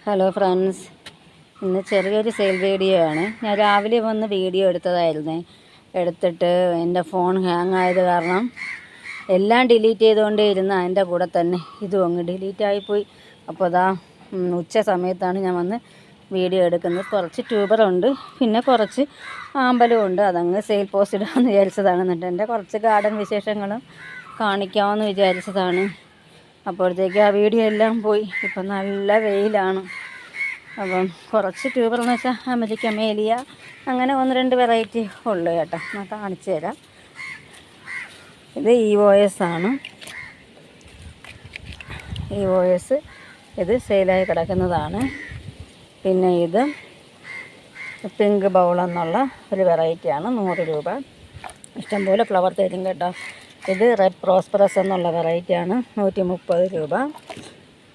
Hello friends, ഇന്ന് ചെറിയൊരു sale video ആണ്. ഞാൻ രാവിലെ വന്ന് വീഡിയോ എടുത്തതായിരുന്നേ. എടുത്തിട്ട് എൻ്റെ ഫോൺ ഹാങ് ആയത് കാരണം എല്ലാം ഡിലീറ്റ് ചെയ്തുകൊണ്ടേ ഇരുന്ന അതിൻ്റെ കൂടെ തന്നെ ഇതും അങ്ങ് ഡിലീറ്റ് ആയിപ്പോയി. അപ്പോൾ അതാ ഉച്ച സമയത്താണ് ഞാൻ വന്ന് വീഡിയോ എടുക്കുന്നത്. കുറച്ച് ട്യൂബറുണ്ട്, പിന്നെ കുറച്ച് ആമ്പലും ഉണ്ട്. അതങ്ങ് സെയിൽ പോസ്റ്റ് ഇടാമെന്ന് വിചാരിച്ചതാണ്. എന്നിട്ട് എൻ്റെ കുറച്ച് ഗാർഡൻ വിശേഷങ്ങളും കാണിക്കാമെന്ന് വിചാരിച്ചതാണ്. അപ്പോഴത്തേക്ക് ആ വീഡിയോ എല്ലാം പോയി. ഇപ്പം നല്ല വെയിലാണ്. അപ്പം കുറച്ച് ട്യൂബർ എന്ന് വെച്ചാൽ അമേരിക്ക മേലിയ അങ്ങനെ 1-2 വെറൈറ്റി ഉള്ളു കേട്ടോ. ഞാൻ കാണിച്ചു തരാം. ഇത് EOS ആണ്. EOS ഇത് സെയിലായി കിടക്കുന്നതാണ്. പിന്നെ ഇത് പിങ്ക് ബൗൾ എന്നുള്ള ഒരു വെറൈറ്റിയാണ്. 100 രൂപ. ഇഷ്ടംപോലെ ഫ്ലവർ തരും കേട്ടോ. ഇത് റെഡ് പ്രോസ്പെറസ് എന്നുള്ള വെറൈറ്റിയാണ്. 130 രൂപ.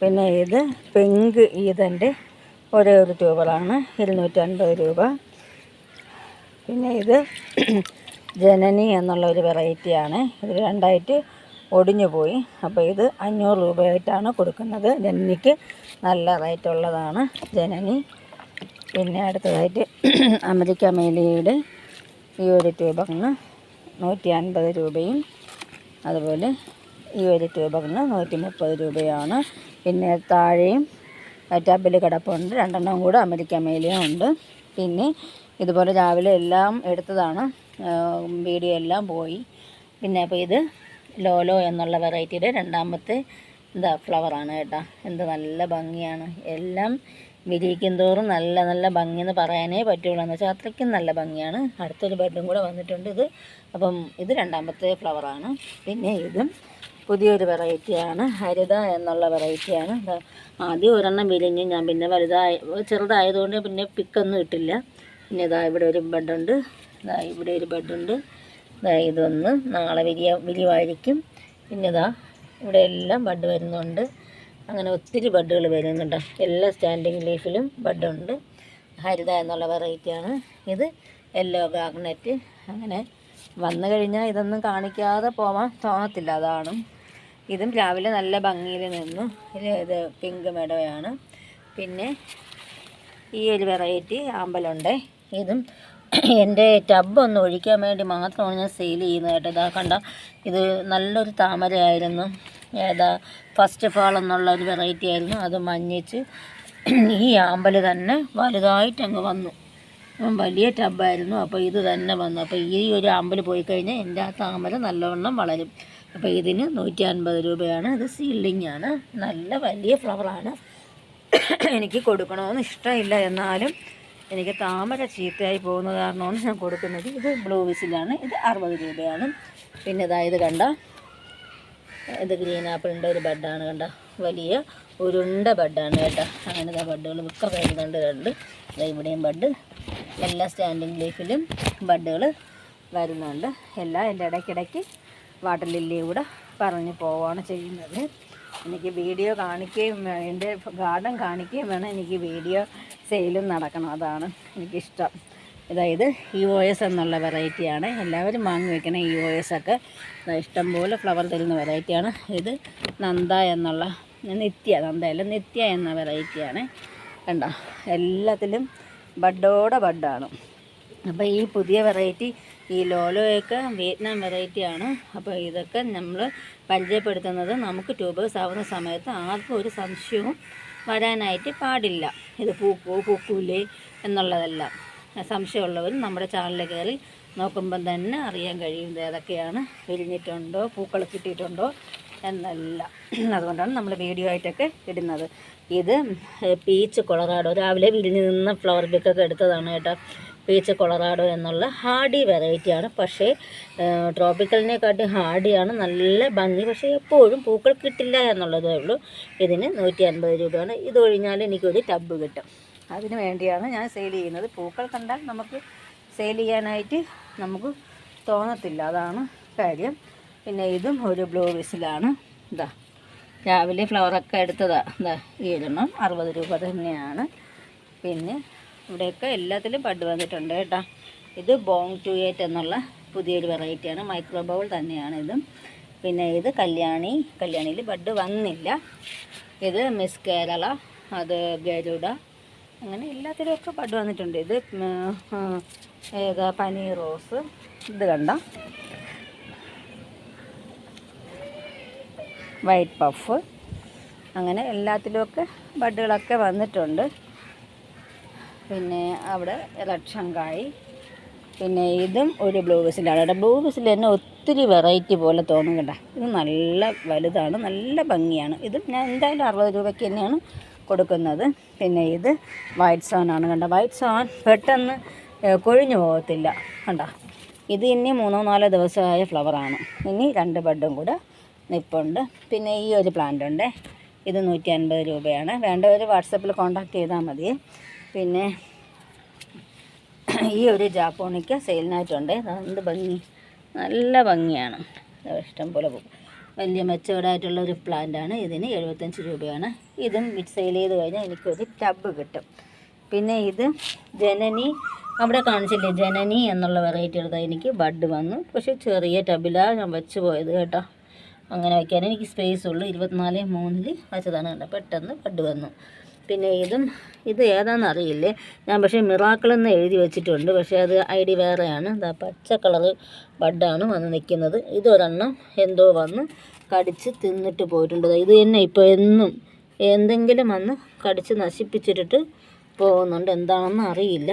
പിന്നെ ഇത് പിങ്ക് ഈതൻ്റെ ഒരേ ഒരു ട്യൂബറാണ്. 250 രൂപ. പിന്നെ ഇത് ജനനി എന്നുള്ള ഒരു വെറൈറ്റിയാണ്. ഇത് 2ആയിട്ട് ഒടിഞ്ഞു പോയി. അപ്പോൾ ഇത് 500 രൂപയായിട്ടാണ് കൊടുക്കുന്നത്. ജനനിക്ക് നല്ല റേറ്റ് ഉള്ളതാണ് ജനനി. പിന്നെ അടുത്തതായിട്ട് അമേരിക്ക മേലിയുടെ ഈ ഒരു ട്യൂബറിന് 150 രൂപയും അതുപോലെ ഈ ഒരു ട്യൂബറിന് 130 രൂപയാണ്. പിന്നെ താഴെയും ടബിൽ കിടപ്പുണ്ട്. 2 കൂടെ അമേരിക്ക മേലിയും ഉണ്ട്. പിന്നെ ഇതുപോലെ രാവിലെ എല്ലാം എടുത്തതാണ്. വീഡിയോ എല്ലാം പോയി. പിന്നെ അപ്പോൾ ഇത് ലോലോ എന്നുള്ള വെറൈറ്റിയുടെ 2ാമത്തെ ഫ്ലവറാണ് കേട്ടോ. എന്ത് നല്ല ഭംഗിയാണ്. എല്ലാം വിരിയിക്കും തോറും നല്ല നല്ല ഭംഗിയെന്ന് പറയാനേ പറ്റുള്ളൂ. എന്ന് വെച്ചാൽ അത്രയ്ക്കും നല്ല ഭംഗിയാണ്. അടുത്തൊരു ബെഡും കൂടെ വന്നിട്ടുണ്ട്. അപ്പം ഇത് 2ാമത്തെ ഫ്ലവറാണ്. പിന്നെ ഇതും പുതിയൊരു വെറൈറ്റിയാണ്. ഹരിത എന്നുള്ള വെറൈറ്റിയാണ്. ആദ്യം ഒരെണ്ണം വിരിഞ്ഞ് ഞാൻ പിന്നെ ചെറുതായതുകൊണ്ട് പിന്നെ പിക്കൊന്നും ഇട്ടില്ല. പിന്നെ ഇവിടെ ഒരു ബെഡുണ്ട്. ഇവിടെ ഒരു ബെഡുണ്ട്. ഇതൊന്ന് നാളെ വിരിവായിരിക്കും. പിന്നെ ഇവിടെ എല്ലാം ബഡ് വരുന്നുണ്ട്. അങ്ങനെ ഒത്തിരി ബഡുകൾ വരുന്നുണ്ട്. എല്ലാ സ്റ്റാൻഡിങ് ലീഫിലും ബഡുണ്ട്. ഹരിത എന്നുള്ള വെറൈറ്റിയാണ്. ഇത് യെല്ലോ ഗാർണറ്റ്. അങ്ങനെ വന്നു കഴിഞ്ഞാൽ ഇതൊന്നും കാണിക്കാതെ പോവാൻ തോന്നത്തില്ല. അതാണ്. ഇതും രാവിലെ നല്ല ഭംഗിയിൽ നിന്നു. ഇത് പിങ്ക് മെഡോയാണ്. പിന്നെ ഈ ഒരു വെറൈറ്റി ആമ്പലുണ്ട്. ഇതും എൻ്റെ ടബ് ഒഴിക്കാൻ വേണ്ടി മാത്രമാണ് ഞാൻ സെയിൽ ചെയ്യുന്നത് കേട്ടോ. ഇതാ കണ്ട, ഇത് നല്ലൊരു താമരയായിരുന്നു. ഫസ്റ്റ് ഫാൾ എന്നുള്ള ഒരു വെറൈറ്റി ആയിരുന്നു. അത് മഞ്ഞിച്ച് ഈ ആമ്പൽ തന്നെ വലുതായിട്ട് അങ്ങ് വന്നു. വലിയ ടബായിരുന്നു. അപ്പോൾ ഇത് തന്നെ വന്നു. അപ്പോൾ ഈ ഒരു ആമ്പൽ പോയി കഴിഞ്ഞാൽ എൻ്റെ ആ താമര നല്ലവണ്ണം വളരും. അപ്പോൾ ഇതിന് 150 രൂപയാണ്. ഇത് സീൽഡിങ് ആണ്. നല്ല വലിയ ഫ്ലവറാണ്. എനിക്ക് കൊടുക്കണമെന്ന് ഇഷ്ടമില്ല, എന്നാലും എനിക്ക് താമര ചീത്തയായി പോകുന്ന കാരണമാണ് ഞാൻ കൊടുക്കുന്നത്. ഇത് ബ്ലൂ വിസിലാണ്. ഇത് 60 രൂപയാണ്. പിന്നെ ഇത് കണ്ട, ഇത് ഗ്രീൻ ആപ്പിളിൻ്റെ ഒരു ബഡാണ്. കണ്ട, വലിയ ഉരുണ്ട ബഡാണ് കേട്ടോ. അങ്ങനെ ബഡുകൾ ഒക്കെ വരുന്നുണ്ട്. 2 ഇവിടെയും ബഡ്. എല്ലാ സ്റ്റാൻഡിങ് ലീഫിലും ബഡുകൾ വരുന്നുണ്ട്. എല്ലാം എൻ്റെ ഇടയ്ക്കിടയ്ക്ക് വാട്ടർ ലില്ലി കൂടെ പറഞ്ഞു പോവുകയാണ് ചെയ്യുന്നത്. എനിക്ക് വീഡിയോ കാണിക്കുകയും എൻ്റെ ഗാർഡൻ കാണിക്കുകയും വേണം. എനിക്ക് വീഡിയോ സെയിലും നടക്കണം. അതാണ് എനിക്കിഷ്ടം. ഇത് EOS എന്നുള്ള വെറൈറ്റിയാണ്. എല്ലാവരും വാങ്ങി വയ്ക്കണം. EOS ഒക്കെ ഇഷ്ടംപോലെ ഫ്ലവർ തരുന്ന വെറൈറ്റിയാണ്. ഇത് നന്ദ എന്നുള്ള നിത്യ എന്ന വെറൈറ്റിയാണ്. കണ്ടോ, എല്ലാത്തിലും ബഡാണ്. അപ്പോൾ ഈ പുതിയ വെറൈറ്റി, ഈ ലോലോയൊക്കെ വിയറ്റ്നാം വെറൈറ്റിയാണ്. അപ്പോൾ ഇതൊക്കെ നമ്മൾ പരിചയപ്പെടുത്തുന്നത് നമുക്ക് ട്യൂബേഴ്സ് ആവുന്ന സമയത്ത് ആർക്കും ഒരു സംശയവും വരാനായിട്ട് പാടില്ല. ഇത് പൂക്കൂലേ എന്നുള്ളതെല്ലാം സംശയമുള്ളവർ നമ്മുടെ ചാനലിൽ കയറി നോക്കുമ്പം തന്നെ അറിയാൻ കഴിയും ഏതൊക്കെയാണ് വിരിഞ്ഞിട്ടുണ്ടോ, പൂക്കൾ കിട്ടിയിട്ടുണ്ടോ എന്നല്ല. അതുകൊണ്ടാണ് നമ്മൾ വീഡിയോ ആയിട്ടൊക്കെ ഇടുന്നത്. ഇത് പീച്ച് കൊളറാഡോ, രാവിലെ വിരിഞ്ഞ് നിന്ന ഫ്ലവർ ബിക്കൊക്കെ എടുത്തതാണ് കേട്ടോ. പീച്ച് കൊളറാഡോ എന്നുള്ള ഹാർഡി വെറൈറ്റിയാണ്. പക്ഷേ ട്രോപ്പിക്കലിനെക്കാട്ടി ഹാർഡിയാണ്. നല്ല ഭംഗി. പക്ഷേ എപ്പോഴും പൂക്കൾ കിട്ടില്ല എന്നുള്ളതേ ഉള്ളൂ. ഇതിന് 150 രൂപയാണ്. ഇതൊഴിഞ്ഞാൽ എനിക്കൊരു ടബ് കിട്ടും. അതിന് വേണ്ടിയാണ് ഞാൻ സെയിൽ ചെയ്യുന്നത്. പൂക്കൾ കണ്ടാൽ നമുക്ക് സെയിൽ ചെയ്യാനായിട്ട് നമുക്ക് തോന്നത്തില്ല. അതാണ് കാര്യം. പിന്നെ ഇതും ഒരു ബ്ലൂ വിസിലാണ്. രാവിലെ ഫ്ലവറൊക്കെ എടുത്തതാണ്. ഈ 60 രൂപ തന്നെയാണ്. പിന്നെ ഇവിടെയൊക്കെ എല്ലാത്തിലും ബഡ് വന്നിട്ടുണ്ട് കേട്ടോ. ഇത് ബോങ് 28 എന്നുള്ള പുതിയൊരു വെറൈറ്റിയാണ്. മൈക്രോ ബൗൾ തന്നെയാണ് ഇതും. പിന്നെ ഇത് കല്യാണിയിൽ ബഡ് വന്നില്ല. ഇത് മിസ് കേരള അത് ഗരുഡ, അങ്ങനെ എല്ലാത്തിലുമൊക്കെ ബഡ് വന്നിട്ടുണ്ട്. ഇത് ഏതാ പനീർ റോസ്, ഇത് കണ്ട വൈറ്റ് പഫ്, അങ്ങനെ എല്ലാത്തിലുമൊക്കെ ബഡുകളൊക്കെ വന്നിട്ടുണ്ട്. പിന്നെ അവിടെ റെഡ് ഷങ്കായി, പിന്നെ ഇതും ഒരു ബ്ലൂ വിസിലാണ് കേട്ടോ. ബ്ലൂ വിസിൽ തന്നെ ഒത്തിരി വെറൈറ്റി പോലെ തോന്നും കേട്ടോ. ഇത് നല്ല വലുതാണ്, നല്ല ഭംഗിയാണ്. ഇതും ഞാൻ എന്തായാലും 60 രൂപയ്ക്ക് തന്നെയാണ് കൊടുക്കുന്നത്. പിന്നെ ഇത് വൈറ്റ് സോനാണ് കണ്ട. വൈറ്റ് സോൻ പെട്ടെന്ന് കൊഴിഞ്ഞു പോകത്തില്ല കണ്ട. ഇത് ഇനി 3-4 ദിവസമായ ഫ്ലവറാണ്. ഇനി 2 ബഡും കൂടെ നിൽപ്പുണ്ട്. പിന്നെ ഈ ഒരു പ്ലാന്റ് ഉണ്ട്, ഇത് 150 രൂപയാണ്. വേണ്ടവർ വാട്സപ്പിൽ കോൺടാക്ട് ചെയ്താൽ മതി. പിന്നെ ഈ ഒരു ജാപ്പോണിക്ക സെയിലിനായിട്ടുണ്ട്. എന്ത് ഭംഗി, നല്ല ഭംഗിയാണ്, ഇഷ്ടം പോലെ പോകും. വലിയ മെച്ചോർഡായിട്ടുള്ള ഒരു പ്ലാന്റാണ്. ഇതിന് 75 രൂപയാണ്. ഇതും സെയിൽ ചെയ്ത് കഴിഞ്ഞാൽ എനിക്കൊരു ടബ് കിട്ടും. പിന്നെ ഇത് ജനനി, അവിടെ കാണിച്ചില്ലേ ജനനി എന്നുള്ള വെറൈറ്റി എടുത്താൽ എനിക്ക് ബഡ് വന്നു. പക്ഷേ ചെറിയ ടബിലാണ് ഞാൻ വെച്ച് പോയത് കേട്ടോ. അങ്ങനെ വയ്ക്കാൻ എനിക്ക് സ്പേസ് ഉള്ളൂ. 24:3 വെച്ചതാണ് കേട്ടോ. പെട്ടെന്ന് ബഡ് വന്നു. പിന്നെ ഇത് ഏതാണെന്ന് അറിയില്ലേ ഞാൻ, പക്ഷേ മിറാക്കിൾ എന്ന് എഴുതി വെച്ചിട്ടുണ്ട്. പക്ഷേ അത് ID വേറെയാണ്. ഇതാ പച്ച കളറ് ബഡാണ് വന്ന് നിൽക്കുന്നത്. ഇതൊരെണ്ണം എന്തോ വന്ന് കടിച്ച് തിന്നിട്ട് പോയിട്ടുണ്ട്. ഇത് തന്നെ ഇപ്പോൾ എന്നും എന്തെങ്കിലും വന്ന് കടിച്ച് നശിപ്പിച്ചിട്ടിട്ട് പോകുന്നുണ്ട്, എന്താണെന്ന് അറിയില്ല.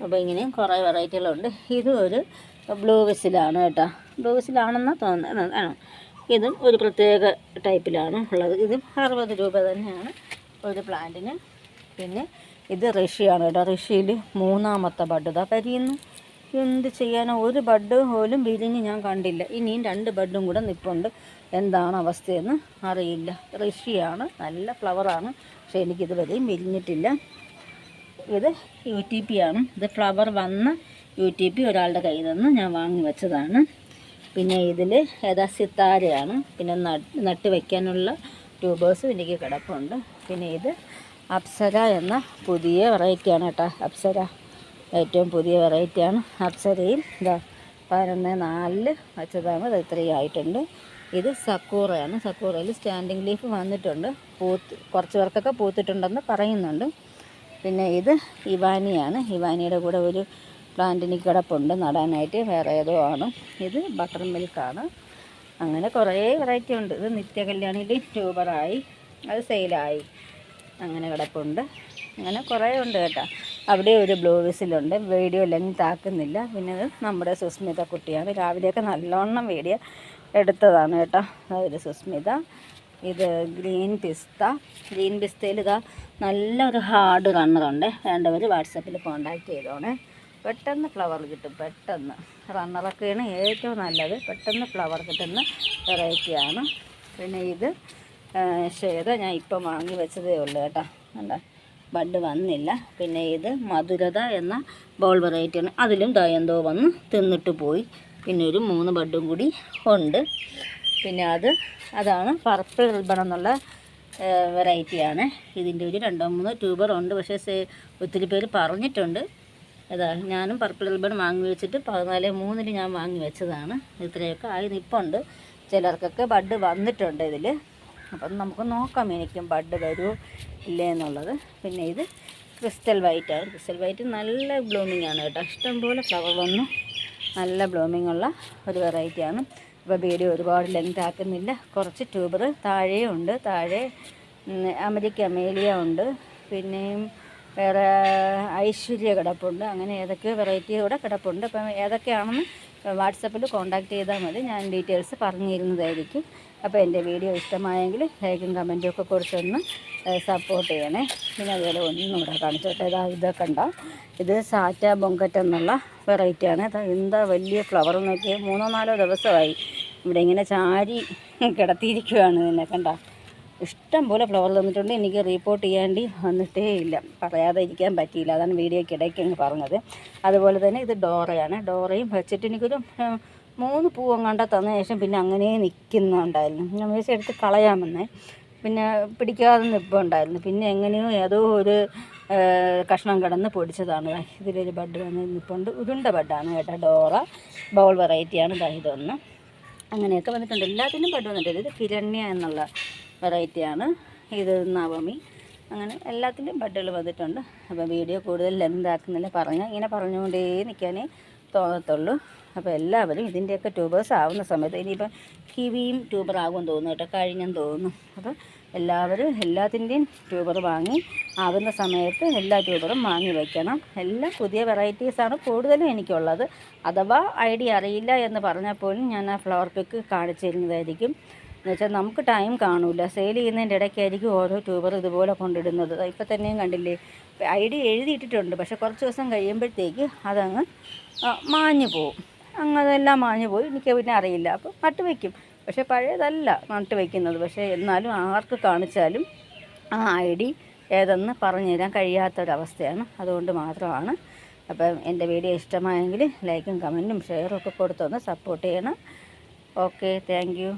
അപ്പോൾ ഇങ്ങനെ കുറേ വെറൈറ്റികളുണ്ട്. ഇതും ഒരു ബ്ലൂ വിസിലാണ് കേട്ടോ. ബ്ലൂ വിസിലാണെന്നാണ് തോന്നുന്നത്. ആണോ, ഇതും ഒരു പ്രത്യേക ടൈപ്പിലാണ് ഉള്ളത്. ഇതും 60 രൂപ തന്നെയാണ് ഒരു പ്ലാന്റിന്. പിന്നെ ഇത് ഋഷിയാണ് കേട്ടോ. ഋഷിയിൽ 3ാമത്തെ ബഡ് ഇതാ കരിയുന്നു. എന്ത് ചെയ്യാനോ, ഒരു ബഡ് പോലും വിരിഞ്ഞ് ഞാൻ കണ്ടില്ല. ഇനിയും 2 ബഡും കൂടെ നിൽപ്പുണ്ട്. എന്താണ് അവസ്ഥയെന്ന് അറിയില്ല. ഋഷിയാണ്, നല്ല ഫ്ലവറാണ്, പക്ഷേ എനിക്കിതുവരെയും വിരിഞ്ഞിട്ടില്ല. ഇത് UTP ആണ്. ഇത് ഫ്ലവർ വന്ന UTP ഒരാളുടെ കയ്യിൽ നിന്ന് ഞാൻ വാങ്ങി വെച്ചതാണ്. പിന്നെ ഇതിൽ ഏതാ സിത്താരയാണ്. പിന്നെ നട്ട് വയ്ക്കാനുള്ള ട്യൂബേഴ്സും എനിക്ക് കിടപ്പുണ്ട്. പിന്നെ ഇത് അപ്സര എന്ന പുതിയ വെറൈറ്റിയാണ് കേട്ടോ. അപ്സര ഏറ്റവും പുതിയ വെറൈറ്റിയാണ്. അപ്സരയും ഇതാ 11-4 വെച്ചതാണ്. ഇത് ഇത്രയും ആയിട്ടുണ്ട്. ഇത് സക്കൂറയാണ്. സക്കൂറയിൽ സ്റ്റാൻഡിങ് ലീഫ് വന്നിട്ടുണ്ട്. കുറച്ച് പേർക്കൊക്കെ പൂത്തിട്ടുണ്ടെന്ന് പറയുന്നുണ്ട്. പിന്നെ ഇത് ഇവാനിയാണ്. ഇവാനിയുടെ കൂടെ ഒരു പ്ലാന്റ് എനിക്ക് കിടപ്പുണ്ട് നടാനായിട്ട്, വേറെ ഏതോ ആണ്. ഇത് ബട്ടർ മിൽക്കാണ്. അങ്ങനെ കുറേ വെറൈറ്റി ഉണ്ട്. ഇത് നിത്യകല്യാണിയിൽ ട്യൂബറായി, അത് സെയിലായി, അങ്ങനെ കിടപ്പുണ്ട്. അങ്ങനെ കുറേ ഉണ്ട് കേട്ടോ. അവിടെ ഒരു ബ്ലൂ വിസിലുണ്ട്. വീഡിയോ ലെങ്ത് ആക്കുന്നില്ല. പിന്നെ ഇത് നമ്മുടെ സുസ്മിത കുട്ടിയാണ്. രാവിലെയൊക്കെ നല്ലോണം വീഡിയോ എടുത്തതാണ് കേട്ടോ. അതൊരു സുസ്മിത. ഇത് ഗ്രീൻ പിസ്തയിൽ ഇതാ നല്ലൊരു ഹാർഡ് റണ്ണറുണ്ട്. വേണ്ടവർ വാട്സപ്പിൽ കോൺടാക്റ്റ് ചെയ്തോണേ. പെട്ടെന്ന് ഫ്ലവർ കിട്ടും. പെട്ടെന്ന് റണ്ണറൊക്കെയാണ് ഏറ്റവും നല്ലത്. പെട്ടെന്ന് ഫ്ലവർ കിട്ടുന്ന വെറൈറ്റിയാണ്. പിന്നെ ഇത് ഷേത ഞാൻ ഇപ്പം വാങ്ങി വെച്ചതേ ഉള്ളൂ കേട്ടോ. കണ്ടോ, ബഡ് വന്നില്ല. പിന്നെ ഇത് മധുരത എന്ന ബോൾ വെറൈറ്റിയാണ്. അതിലും എന്തോ വന്ന് തിന്നിട്ട് പോയി. പിന്നെ ഒരു 3 ബഡും കൂടി ഉണ്ട്. പിന്നെ അതാണ് പർപ്പിൾ റിബൺ എന്നുള്ള വെറൈറ്റിയാണ്. ഇതിൻ്റെ ഒരു 2-3 ട്യൂബർ ഉണ്ട്. പക്ഷേ ഒത്തിരി പേര് പറഞ്ഞിട്ടുണ്ട്. അതാ ഞാനും പർപ്പിൾ റിബൺ വാങ്ങി വെച്ചിട്ട് 14:3 ഞാൻ വാങ്ങി വെച്ചതാണ്. ഇത്രയൊക്കെ ആയി നിൽപ്പുണ്ട്. ചിലർക്കൊക്കെ ബഡ് വന്നിട്ടുണ്ട് ഇതിൽ. അപ്പം നമുക്ക് നോക്കാം എനിക്കും ബഡ് വരുമോ ഇല്ലേ എന്നുള്ളത്. പിന്നെ ഇത് ക്രിസ്റ്റൽ വൈറ്റാണ്. ക്രിസ്റ്റൽ വൈറ്റ് നല്ല ബ്ലൂമിംഗ് ആണ് കേട്ടോ. ഇഷ്ടംപോലെ ഫ്ലവർ വന്നു, നല്ല ബ്ലൂമിംഗ് ഉള്ള ഒരു വെറൈറ്റിയാണ്. അപ്പോൾ വീഡിയോ ഒരുപാട് ലെങ്ത് ആക്കുന്നില്ല. കുറച്ച് ട്യൂബർ താഴെയും ഉണ്ട്. താഴെ അമേരിക്ക അമേലിയ ഉണ്ട്. പിന്നെയും വേറെ ഐശ്വര്യ കിടപ്പുണ്ട്. അങ്ങനെ ഏതൊക്കെ വെറൈറ്റി കൂടെ കിടപ്പുണ്ട്. അപ്പം ഏതൊക്കെയാണെന്ന് വാട്സപ്പിൽ കോൺടാക്റ്റ് ചെയ്താൽ മതി. ഞാൻ ഡീറ്റെയിൽസ് പറഞ്ഞു തരുന്നതായിരിക്കും. അപ്പോൾ എൻ്റെ വീഡിയോ ഇഷ്ടമായെങ്കിൽ ലൈക്കും കമൻറ്റും ഒക്കെ കൊടുത്തൊന്ന് സപ്പോർട്ട് ചെയ്യണേ. പിന്നെ അതുപോലെ ഒന്നുകൂടെ കാണിച്ചോട്ടെ. ഇതൊക്കെ ഉണ്ടാവും. ഇത് സാറ്റ ബൊങ്കറ്റ് എന്നുള്ള വെറൈറ്റിയാണ്. എന്താ വലിയ ഫ്ലവർ നോക്കി 3-4 ദിവസമായി ഇവിടെ ഇങ്ങനെ ചാരി കിടത്തിയിരിക്കുകയാണ്. ഇതിനെ കണ്ട ഇഷ്ടം പോലെ ഫ്ലവർ തന്നിട്ടുണ്ട്. എനിക്ക് റിപ്പോർട്ട് ചെയ്യാണ്ടി വന്നിട്ടേ ഇല്ല, പറയാതെ ഇരിക്കാൻ പറ്റിയില്ല. അതാണ് വീഡിയോയ്ക്ക് ഇടയ്ക്ക് അങ്ങ് പറഞ്ഞത്. അതുപോലെ തന്നെ ഇത് ഡോറയാണ്. ഡോറയും വെച്ചിട്ട് എനിക്കൊരു 3 പൂവെങ്ങാണ്ട തന്ന ശേഷം പിന്നെ അങ്ങനെ നിൽക്കുന്നുണ്ടായിരുന്നു. ഞാൻ വിചാരിച്ച് എടുത്ത് കളയാമെന്നേ. പിന്നെ പിടിക്കാതെ നിൽപ്പുണ്ടായിരുന്നു. പിന്നെ എങ്ങനെയോ ഏതോ ഒരു കഷ്ണം കിടന്ന് പൊടിച്ചതാണ്. ഇതിലൊരു ബഡ് വന്ന് നിൽപ്പുണ്ട്. ഉരുണ്ട ബഡാണ് കേട്ടോ. ഡോറ ബൗൾ വെറൈറ്റിയാണ്. ഇതൊന്ന് അങ്ങനെയൊക്കെ വന്നിട്ടുണ്ട്. എല്ലാത്തിനും ബഡ് വന്നിട്ടുണ്ട്. ഇത് കിരണ്യ എന്നുള്ള വെറൈറ്റിയാണ്. ഇത് നവമി. അങ്ങനെ എല്ലാത്തിലും ബഡ്ഡുകൾ വന്നിട്ടുണ്ട്. അപ്പോൾ വീഡിയോ കൂടുതൽ ലെന്താക്കുന്നില്ല, ഇങ്ങനെ പറഞ്ഞുകൊണ്ടേ നിൽക്കാനേ തോന്നത്തുള്ളൂ. അപ്പോൾ എല്ലാവരും ഇതിൻ്റെയൊക്കെ ട്യൂബേഴ്സ് ആവുന്ന സമയത്ത്, ഇനിയിപ്പം കിവിയും ട്യൂബർ ആകുമെന്ന് തോന്നുന്നു കേട്ടോ, കഴിഞ്ഞെന്ന് തോന്നുന്നു. അപ്പോൾ എല്ലാവരും എല്ലാത്തിൻ്റെയും ട്യൂബർ വാങ്ങി ആകുന്ന സമയത്ത് എല്ലാ ട്യൂബറും വാങ്ങി വയ്ക്കണം. എല്ലാം പുതിയ വെറൈറ്റീസാണ് കൂടുതലും എനിക്കുള്ളത്. അഥവാ ഐഡിയ അറിയില്ല എന്ന് പറഞ്ഞാൽ പോലും ഞാൻ ആ ഫ്ലവർ പിക്ക് കാണിച്ചു തരുന്നതായിരിക്കും. എന്നുവെച്ചാൽ നമുക്ക് ടൈം കാണില്ല, സെയിൽ ചെയ്യുന്നതിൻ്റെ ഇടയ്ക്കായിരിക്കും ഓരോ ട്യൂബർ ഇതുപോലെ കൊണ്ടിടുന്നത്. ഇപ്പം തന്നെയും കണ്ടില്ലേ, ഐഡിയ എഴുതിയിട്ടിട്ടുണ്ട്, പക്ഷേ കുറച്ച് ദിവസം കഴിയുമ്പോഴത്തേക്ക് അതങ്ങ് മാഞ്ഞു പോവും. അതെല്ലാം മാഞ്ഞു പോയി, എനിക്ക് പിന്നെ അറിയില്ല. അപ്പോൾ നട്ട് വയ്ക്കും, പക്ഷേ പഴയതല്ല നട്ട് വയ്ക്കുന്നത്. പക്ഷേ എന്നാലും ആർക്ക് കാണിച്ചാലും ആ ഐഡി ഏതെന്ന് പറഞ്ഞു തരാൻ കഴിയാത്തൊരവസ്ഥയാണ്. അതുകൊണ്ട് മാത്രമാണ്. അപ്പം എൻ്റെ വീഡിയോ ഇഷ്ടമായെങ്കിൽ ലൈക്കും കമൻറ്റും ഷെയറും ഒക്കെ കൊടുത്തൊന്ന് സപ്പോർട്ട് ചെയ്യണം. Okay, thank you.